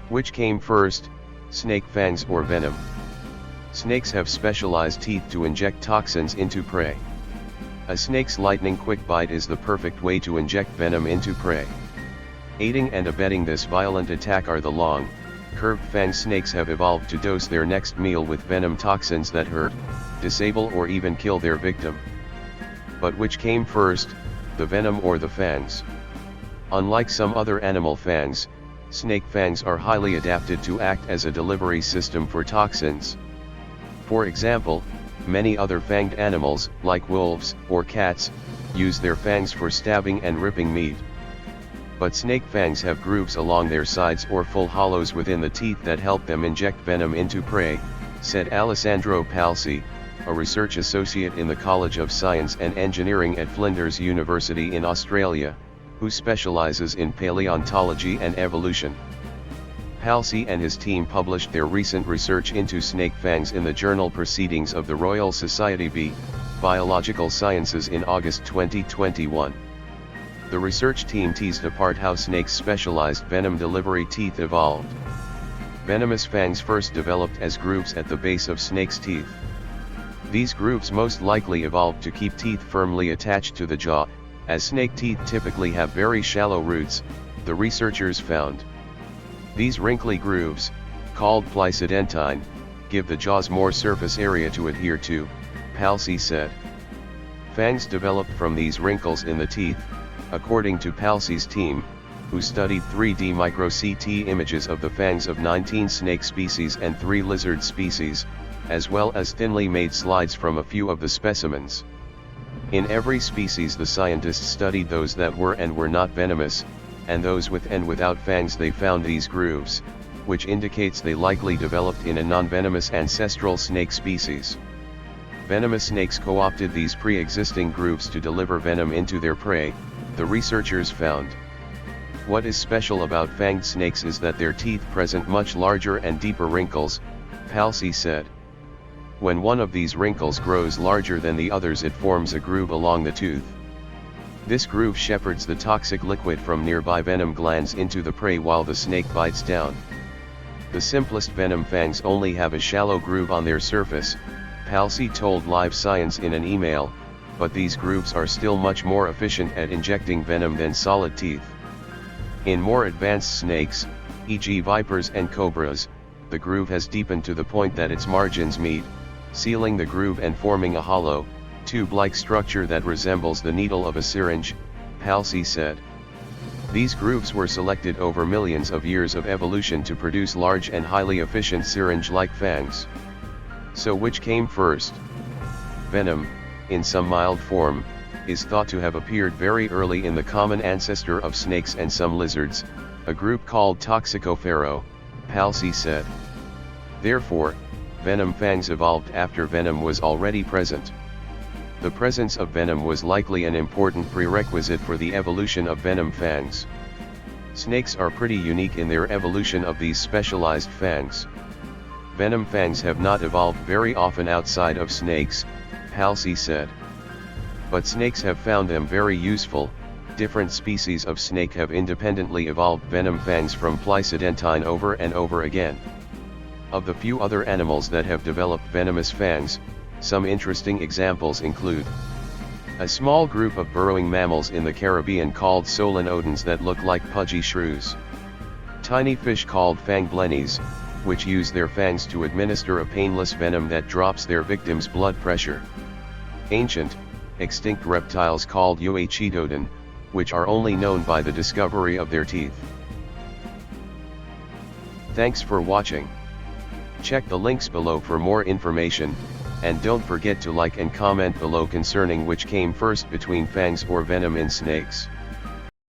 Which came first, snake fangs or venom? Snakes have specialized teeth to inject toxins into prey. A snake's lightning-quick bite is the perfect way to inject venom into prey. Aiding and abetting this violent attack are the long, curved fang snakes have evolved to dose their next meal with venom toxins that hurt, disable or even kill their victim. But which came first, the venom or the fangs? Unlike some other animal fangs, snake fangs are highly adapted to act as a delivery system for toxins. For example, many other fanged animals, like wolves or cats, use their fangs for stabbing and ripping meat. But snake fangs have grooves along their sides or full hollows within the teeth that help them inject venom into prey, said Alessandro Palsi, a research associate in the College of Science and Engineering at Flinders University in Australia, who specializes in paleontology and evolution. Palsi and his team published their recent research into snake fangs in the journal Proceedings of the Royal Society v. Biological Sciences in August 2021. The research team teased apart how snakes' specialized venom delivery teeth evolved. Venomous fangs first developed as grooves at the base of snakes' teeth. These grooves most likely evolved to keep teeth firmly attached to the jaw, as snake teeth typically have very shallow roots, the researchers found. These wrinkly grooves, called plicidentine, give the jaws more surface area to adhere to, Palsi said. Fangs developed from these wrinkles in the teeth, according to Palsi's team, who studied 3D micro-CT images of the fangs of 19 snake species and 3 lizard species, as well as thinly made slides from a few of the specimens. In every species the scientists studied those that were and were not venomous, and those with and without fangs they found these grooves, which indicates they likely developed in a non-venomous ancestral snake species. Venomous snakes co-opted these pre-existing grooves to deliver venom into their prey, the researchers found. What is special about fanged snakes is that their teeth present much larger and deeper wrinkles, Palsi said. When one of these wrinkles grows larger than the others it forms a groove along the tooth. This groove shepherds the toxic liquid from nearby venom glands into the prey while the snake bites down. The simplest venom fangs only have a shallow groove on their surface, Palsi told Live Science in an email, but these grooves are still much more efficient at injecting venom than solid teeth. In more advanced snakes, e.g. vipers and cobras, the groove has deepened to the point that its margins meet, sealing the groove and forming a hollow, tube-like structure that resembles the needle of a syringe, Palsi said. These grooves were selected over millions of years of evolution to produce large and highly efficient syringe-like fangs. So which came first? Venom, in some mild form, is thought to have appeared very early in the common ancestor of snakes and some lizards, a group called Toxicophero, Palsi said. Therefore, venom fangs evolved after venom was already present. The presence of venom was likely an important prerequisite for the evolution of venom fangs. Snakes are pretty unique in their evolution of these specialized fangs. Venom fangs have not evolved very often outside of snakes, Palsi said. But snakes have found them very useful. Different species of snake have independently evolved venom fangs from plicidentine over and over again. Of the few other animals that have developed venomous fangs, some interesting examples include a small group of burrowing mammals in the Caribbean called solenodons that look like pudgy shrews. Tiny fish called fang blennies, which use their fangs to administer a painless venom that drops their victim's blood pressure. Ancient, extinct reptiles called euechidodon, which are only known by the discovery of their teeth. Thanks for watching. Check the links below for more information, and don't forget to like and comment below concerning which came first between fangs or venom in snakes.